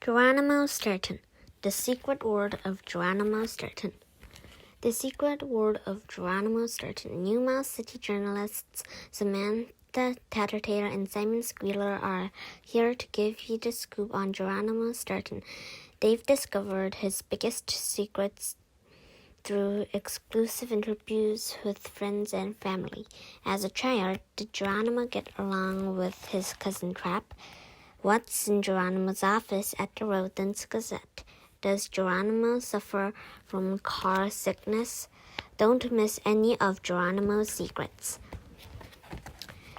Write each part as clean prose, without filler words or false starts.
Geronimo Stilton, The Secret World of Geronimo Stilton. The Secret World of Geronimo Stilton. New Mouse City journalists Samantha Tattletale and Simon Squealer are here to give you the scoop on Geronimo Stilton. They've discovered his biggest secrets through exclusive interviews with friends and family. As a child, did Geronimo get along with his cousin Trap? What's in Geronimo's office at the Rodents Gazette? Does Geronimo suffer from car sickness? Don't miss any of Geronimo's secrets.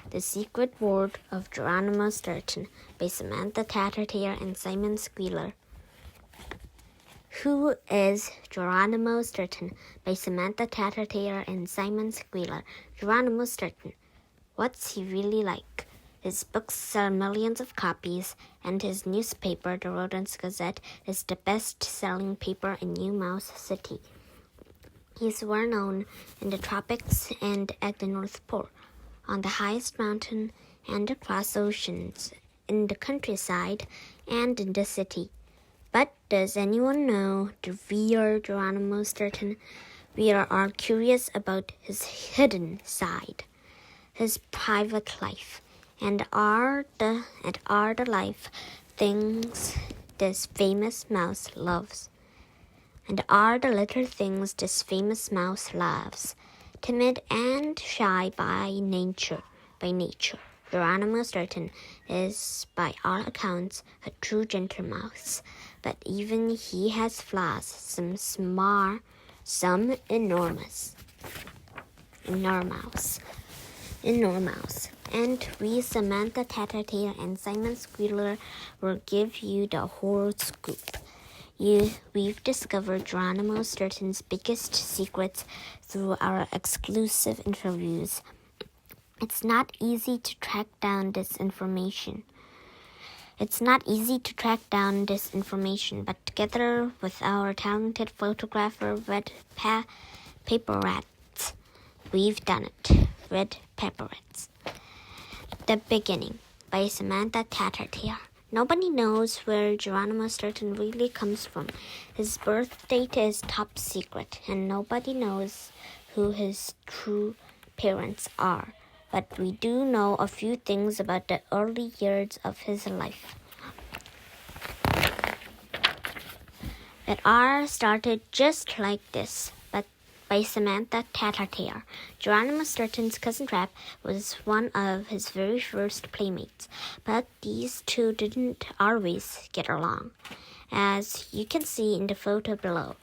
The Secret World of Geronimo Stilton by Samantha Tattletale and Simon Squealer. Who is Geronimo Stilton by Samantha Tattletale and Simon Squealer. Geronimo Stilton. What's he really like? His books sell millions of copies, and his newspaper, the Rodents Gazette, is the best-selling paper in New Mouse City. He's well known in the tropics and at the North Pole, on the highest mountain and across oceans, in the countryside and in the city. But does anyone know the real Geronimo Stilton? We are all curious about his hidden side, his private life. And are the life things this famous mouse loves? And are the little things this famous mouse loves? Timid and shy by nature, Geronimo Stilton is, by all accounts, a true gentle mouse. But even he has flaws, some small, some enormous. And we, Samantha Tattletale and Simon Squealer, will give you the whole scoop. We've discovered Geronimo Stilton's biggest secrets through our exclusive interviews. It's not easy to track down this information. But together with our talented photographer, Red Paper Rats, we've done it. Red Paper Rats. The Beginning by Samantha Tattletale. Nobody knows where Geronimo Stilton really comes from. His birth date is top secret, and nobody knows who his true parents are. But we do know a few things about the early years of his life. It all started just like this, by Samantha Tattletale. Geronimo Stilton's cousin Trap was one of his very first playmates, but these two didn't always get along. As you can see in the photo below,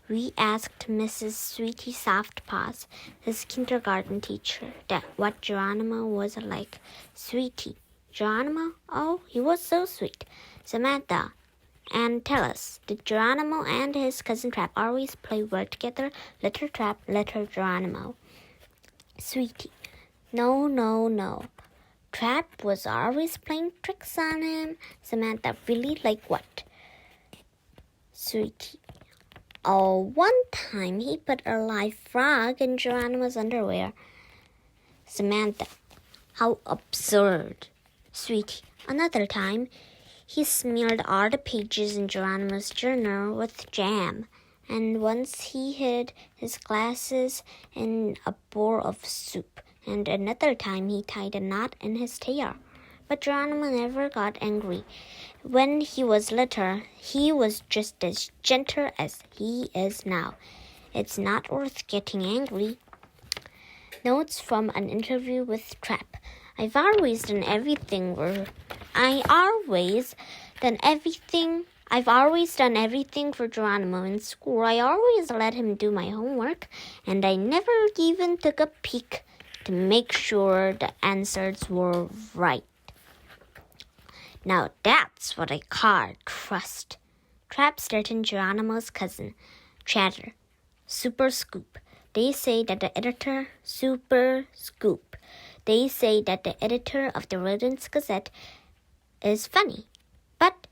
we asked Mrs. Sweetie Softpaws, his kindergarten teacher, what Geronimo was like. Sweetie, Geronimo? Oh, he was so sweet. Samantha, and tell us, did Geronimo and his cousin Trap always play well together? Little Trap, little Geronimo. Sweetie, no. Trap was always playing tricks on him. Samantha, really? Like what? Sweetie, oh, one time he put a live frog in Geronimo's underwear. Samantha, how absurd. Sweetie, another time he smeared all the pages in Geronimo's journal with jam, and once he hid his glasses in a bowl of soup, and another time he tied a knot in his tail. But Geronimo never got angry. When he was little, he was just as gentle as he is now. It's not worth getting angry. Notes from an interview with Trap. I've always done everything for Geronimo in school. I always let him do my homework, and I never even took a peek to make sure the answers were right. Now that's what I call trust. Trap Stilton, Geronimo's cousin. Chatter. Super Scoop. They say that the editor of the Rodents Gazette is funny, but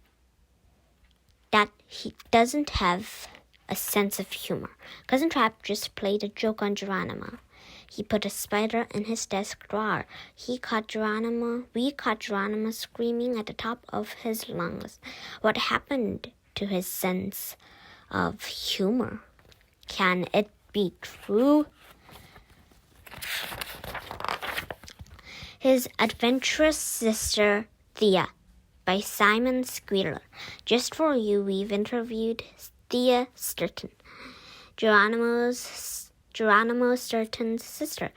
that he doesn't have a sense of humor. Cousin Trap just played a joke on Geronimo. He put a spider in his desk drawer. We caught Geronimo screaming at the top of his lungs. What happened to his sense of humor? Can it be true? His Adventurous Sister, Thea, by Simon Squealer. Just for you, we've interviewed Thea Stilton, Geronimo Stilton's sister.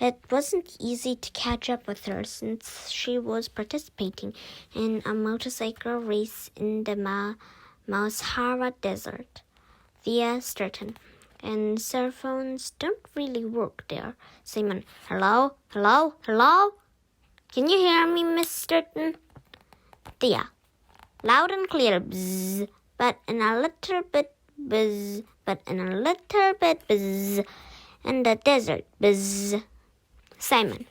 It wasn't easy to catch up with her since she was participating in a motorcycle race in the Sahara Desert. Thea Stilton. And cell phones don't really work there. Simon, hello? Can you hear me, Miss Stilton? Thea, loud and clear, bzz, but in a little bit bzz, in the desert, bzz. Simon,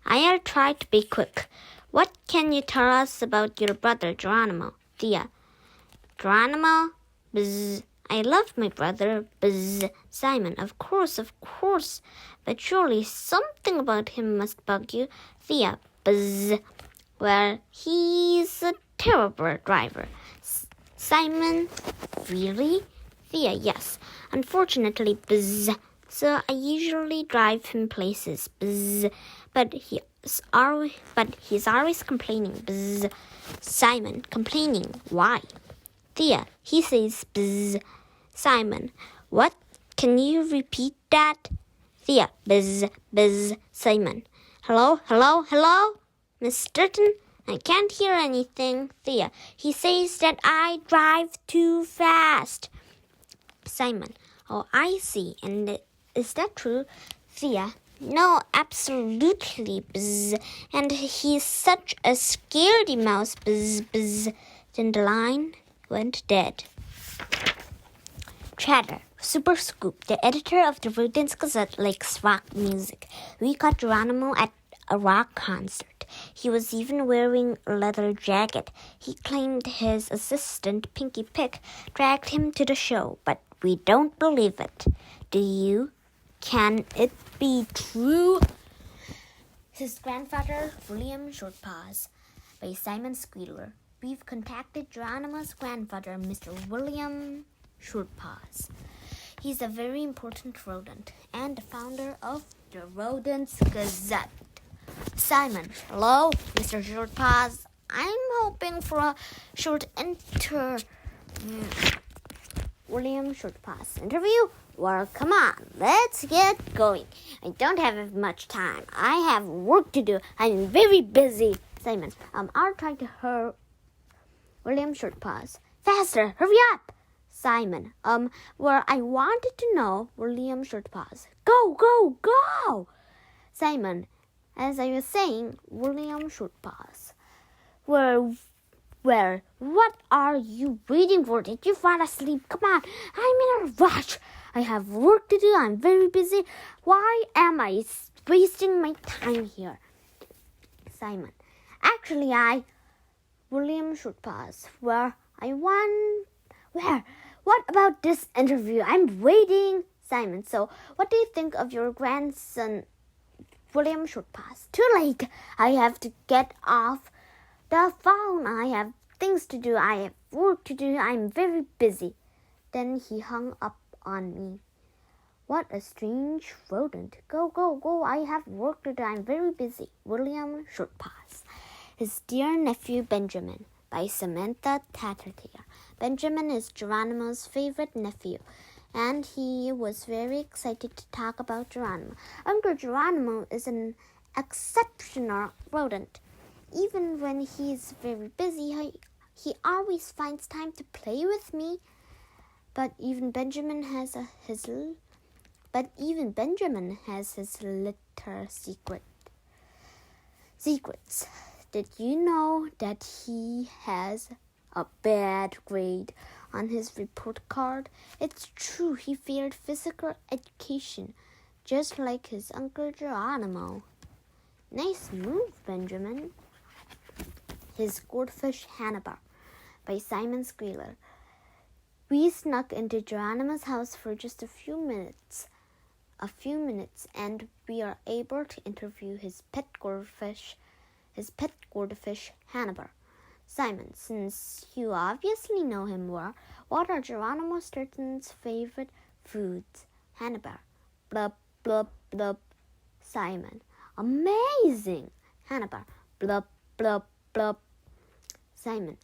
I'll try to be quick. What can you tell us about your brother, Geronimo? Thea, Geronimo, bzz. I love my brother, bzz. Simon, of course, but surely something about him must bug you. Thea, bzz. Well, he's a terrible driver. Simon, really? Thea, yes. Unfortunately, bzz. So I usually drive him places, bzz. But he's always complaining, bzz. Simon, complaining, why? Thea, he says, bzz. Simon, what? Can you repeat that? Thea, bzz. Simon, hello? Miss Stilton, I can't hear anything. Thea, he says that I drive too fast. Simon, oh, I see. And is that true? Thea, no, absolutely, bzz. And he's such a scaredy mouse, bzz. Then the line went dead. Chatter. Super Scoop, the editor of the Rodents Gazette, likes rock music. We caught Geronimo at a rock concert. He was even wearing a leather jacket. He claimed his assistant, Pinky Pick, dragged him to the show, but we don't believe it. Do you? Can it be true? His grandfather, William Shortpaws, by Simon Squealer. We've contacted Geronimo's grandfather, Mr. William Shortpaws. He's a very important rodent and the founder of the Rodents Gazette. Simon, hello, Mr. Shortpaws. I'm hoping for a short William Shortpaws interview. Well, come on, let's get going. I don't have much time. I have work to do. I'm very busy. Simon, I'll try to hurry. William Shortpaws, faster, hurry up. Simon, well, I wanted to know. William Shortpaws, go. Simon, as I was saying, William Shortpaws, well, what are you waiting for? Did you fall asleep? Come on, I'm in a rush. I have work to do. I'm very busy. Why am I wasting my time here? Simon, actually, William Shortpaws, what about this interview? I'm waiting. Simon, so what do you think of your grandson, William Shortpaws? Too late. I have to get off the phone. I have things to do. I have work to do. I'm very busy. Then he hung up on me. What a strange rodent. Go. I have work to do. I'm very busy. William Shortpaws. His Dear Nephew Benjamin, by Samantha Tattertier. Benjamin is Geronimo's favorite nephew, and he was very excited to talk about Geronimo. Uncle Geronimo is an exceptional rodent. Even when he's very busy, he always finds time to play with me. But even Benjamin has his little secrets. Did you know that he has a bad grade on his report card? It's true, he failed physical education, just like his Uncle Geronimo. Nice move, Benjamin. His Goldfish, Hannibal, by Simon Squealer. We snuck into Geronimo's house for just a few minutes. a few minutes, and we are able to interview his pet goldfish, Hannibal. Simon, since you obviously know him well, what are Geronimo Stilton's favorite foods? Hannibal. Blub, blub, blub. Simon. Amazing! Hannibal. Blub, blub, blub. Simon.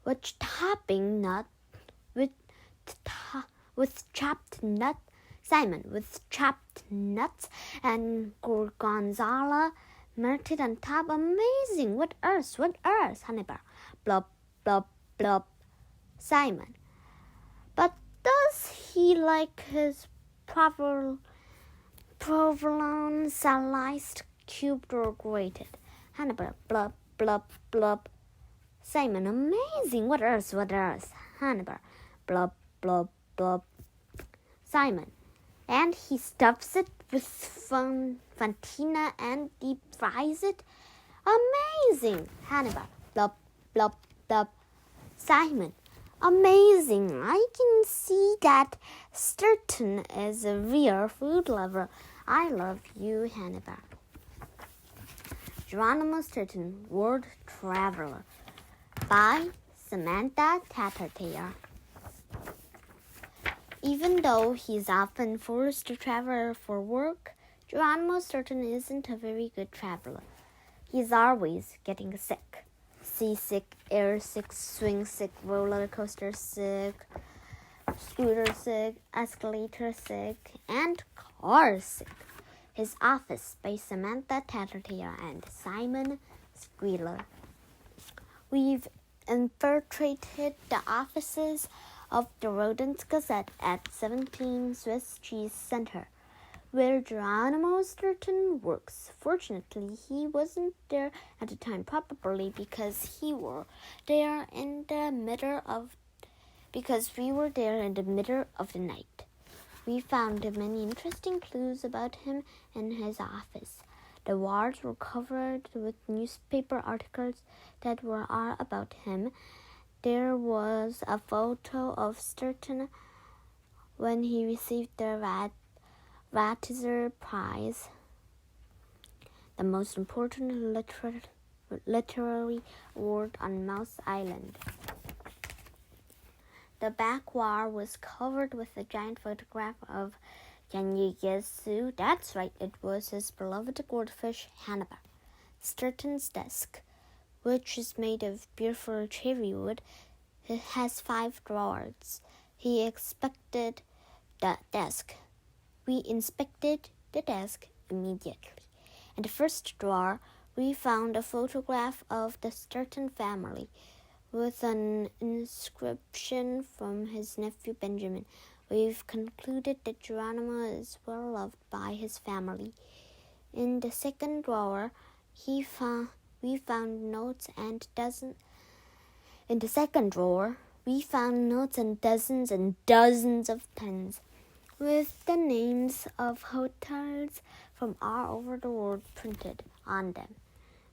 With topping nut? With chopped nut? Simon. With chopped nuts and gorgonzola melted on top. Amazing! What else? What else? Hannibal. Blub, blub, blub. Simon. But does he like his provolone sliced, cubed, or grated? Hannibal. Blub, blub, blub. Simon. Amazing! What else? What else? Hannibal. Blub, blub, blub. Simon. And he stuffs it with fontina and deep fries it? Amazing! Hannibal. Blub, blub, blub. Simon. Amazing! I can see that Stilton is a real food lover. I love you, Hannibal. Geronimo Stilton, World Traveler, by Samantha Tattertail. Even though he's often forced to travel for work, Geronimo Stilton isn't a very good traveler. He's always getting sick. Seasick, air sick, swing sick, roller coaster sick, scooter sick, escalator sick, and car sick. His Office by Samantha Tattertail and Simon Squealer. We've infiltrated the offices of the Rodent Gazette at 17 Swiss Cheese Center, where Geronimo Stilton works. Fortunately, he wasn't there at the time, probably because we were there in the middle of the night. We found many interesting clues about him in his office. The walls were covered with newspaper articles that were all about him. There was a photo of Stilton when he received the Ratzer Prize, the most important literary award on Mouse Island. The back wall was covered with a giant photograph of Can you guess who? That's right, it was his beloved goldfish, Hannibal. Stilton's desk, which is made of beautiful cherry wood, it has 5 drawers. We inspected the desk immediately. In the first drawer, we found a photograph of the Stilton family with an inscription from his nephew Benjamin. We've concluded that Geronimo is well loved by his family. In the second drawer, we found notes and dozens and dozens of pens with the names of hotels from all over the world printed on them.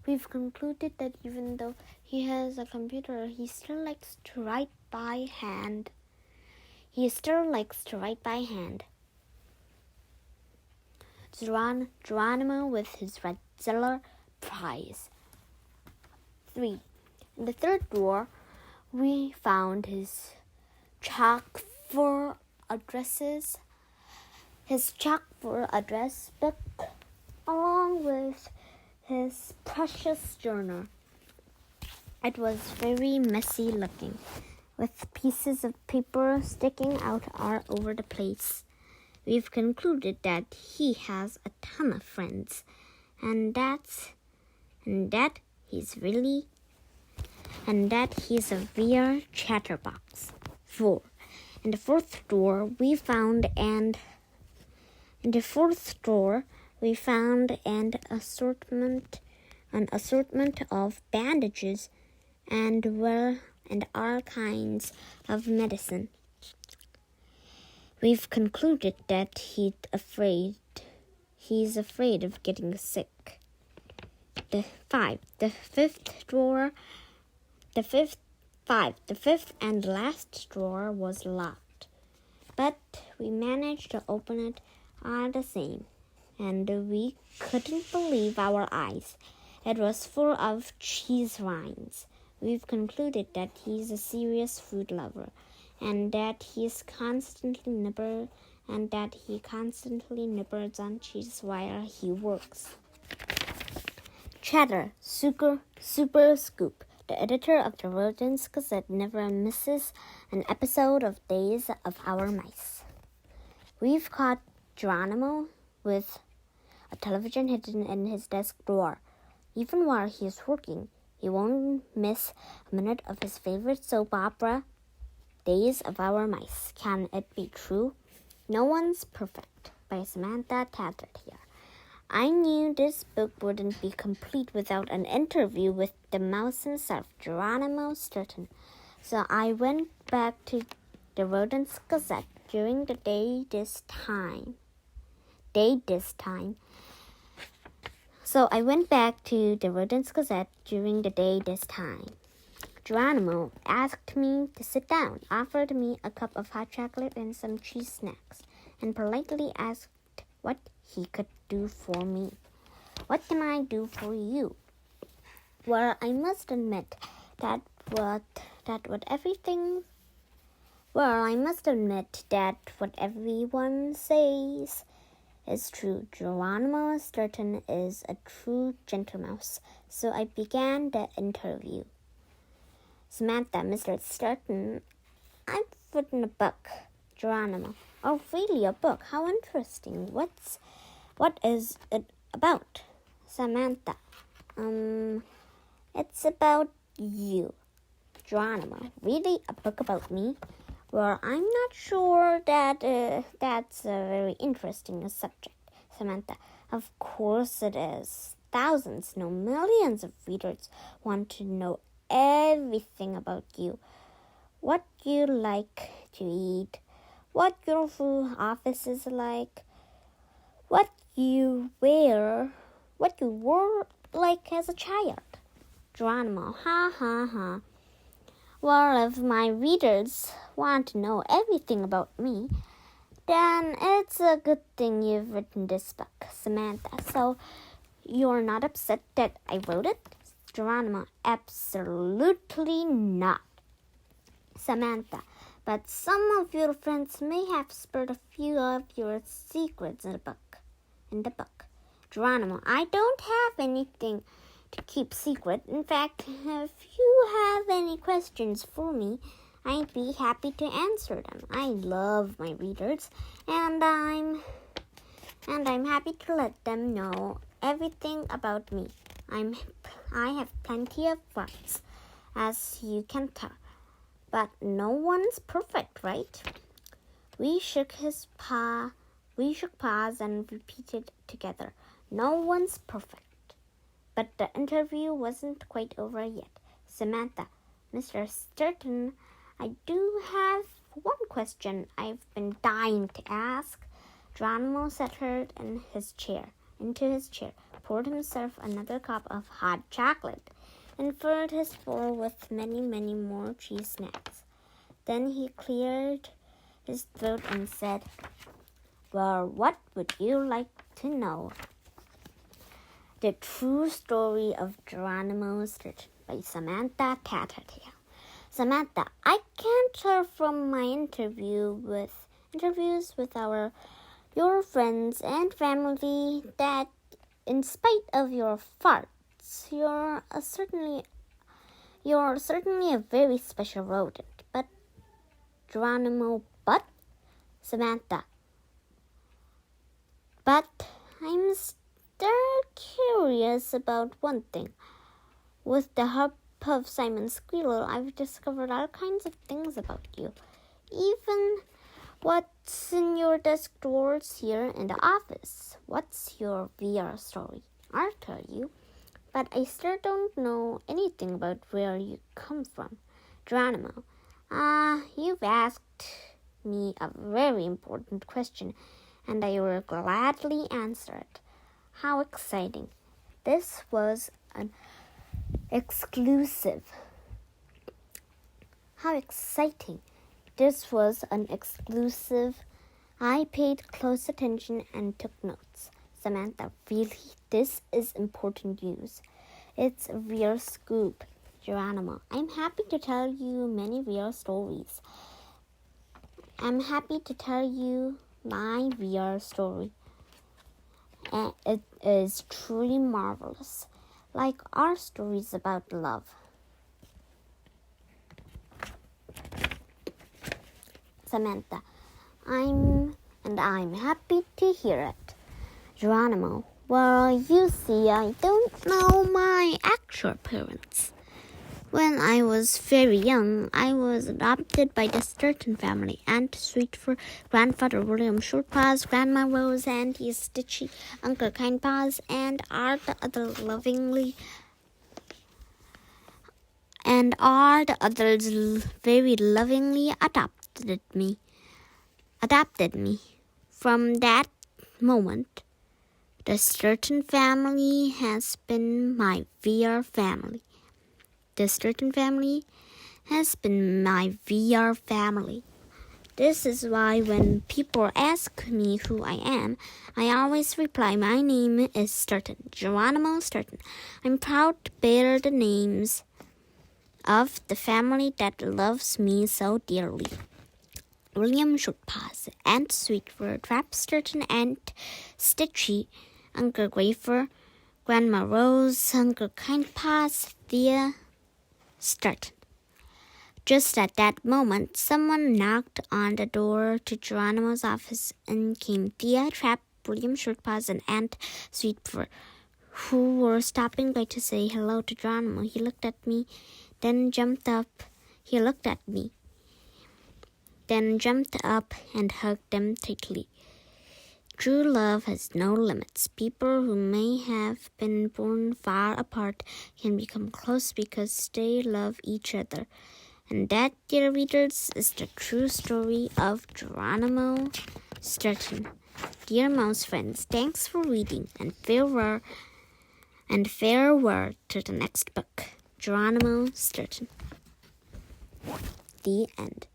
We've concluded that even though he has a computer, he still likes to write by hand. Geronimo with his Ratzer Prize. 3. In the third drawer, we found his chalk for address book, along with his precious journal. It was very messy looking, with pieces of paper sticking out all over the place. We've concluded that he has a ton of friends, and that he's a real chatterbox. 4. In the fourth drawer, we found an assortment of bandages and all kinds of medicine. We've concluded that he's afraid of getting sick. The fifth and last drawer was locked, but we managed to open it are the same, and we couldn't believe our eyes. It was full of cheese rinds. We've concluded that he's a serious food lover, and that he constantly nibbles on cheese while he works. Cheddar, Super Scoop, the editor of the Rodents Gazette, never misses an episode of Days of Our Mice. We've caught Geronimo with a television hidden in his desk drawer. Even while he is working, he won't miss a minute of his favorite soap opera, Days of Our Mice. Can it be true? No One's Perfect by Samantha Tattert here. I knew this book wouldn't be complete without an interview with the mouse himself, Geronimo Stilton. So I went back to the Rodents Gazette during the day this time. Geronimo asked me to sit down, offered me a cup of hot chocolate and some cheese snacks, and politely asked what he could do for me. What can I do for you? Well, I must admit that what everyone says is true. Geronimo Stilton is a true gentlemouse. So I began the interview. Samantha, Mr. Stilton, I've written a book. Geronimo, oh really, a book? How interesting. What is it about? Samantha, it's about you. Geronimo, really, a book about me? Well, I'm not sure that that's a very interesting subject. Samantha, of course it is. Thousands, no, millions of readers want to know everything about you. What you like to eat, what your office is like, what you wore like as a child. Geronimo, ha ha ha. Well, if my readers want to know everything about me, then it's a good thing you've written this book, Samantha. So you're not upset that I wrote it? Geronimo, absolutely not. Samantha, but some of your friends may have spilled a few of your secrets in the book. Geronimo, I don't have anything to keep secret. In fact, if you have any questions for me, I'd be happy to answer them. I love my readers, and I'm happy to let them know everything about me. I have plenty of friends, as you can tell, but no one's perfect, right? We shook paws and repeated together, no one's perfect. But the interview wasn't quite over yet. Samantha, Mr. Stilton, I do have one question I've been dying to ask. Geronimo settled into his chair, poured himself another cup of hot chocolate, and filled his bowl with many, many more cheese snacks. Then he cleared his throat and said, well, what would you like to know? The True Story of Geronimo Stilton by Samantha Tattert. Samantha, I can tell from my interviews with your friends and family that in spite of your farts, you're certainly a very special rodent. But Geronimo, but Samantha, but I'm still curious about one thing. With the help of Simon Squealer, I've discovered all kinds of things about you. Even what's in your desk drawers here in the office. What's your VR story? I'll tell you. But I still don't know anything about where you come from. Geronimo, you've asked me a very important question, and I will gladly answer it. How exciting. This was an exclusive. How exciting. This was an exclusive I paid close attention and took notes. Samantha, really? This is important news. It's a real scoop. Geronimo, I'm happy to tell you many real stories. I'm happy to tell you my real story. And it is truly marvelous, like our stories about love. Samantha, I'm happy to hear it. Geronimo, well, you see, I don't know my actual parents. When I was very young, I was adopted by the Stilton family. Aunt Sweetfur, Grandfather William Shortpaws, Grandma Rose, Auntie Stitchy, Uncle Kindpaws, and all the others very lovingly adopted me. From that moment, the Stilton family has been my VR family. The Stilton family has been my VR family. This is why when people ask me who I am, I always reply, my name is Stilton, Geronimo Stilton. I'm proud to bear the names of the family that loves me so dearly. William Shortpaws, Aunt Sweetfur, Trap Stilton, Aunt Stitchy, Uncle Grafer, Grandma Rose, Uncle Kindpaws, Thea Stilton. Just at that moment, someone knocked on the door to Geronimo's office, and came Thea, Trap, William Shortpaws, and Aunt Sweetfur, who were stopping by to say hello to Geronimo. He looked at me, then jumped up. He looked at me, then jumped up and hugged them tightly. True love has no limits. People who may have been born far apart can become close because they love each other. And that, dear readers, is the true story of Geronimo Stilton. Dear mouse friends, thanks for reading, and farewell to the next book, Geronimo Stilton. The end.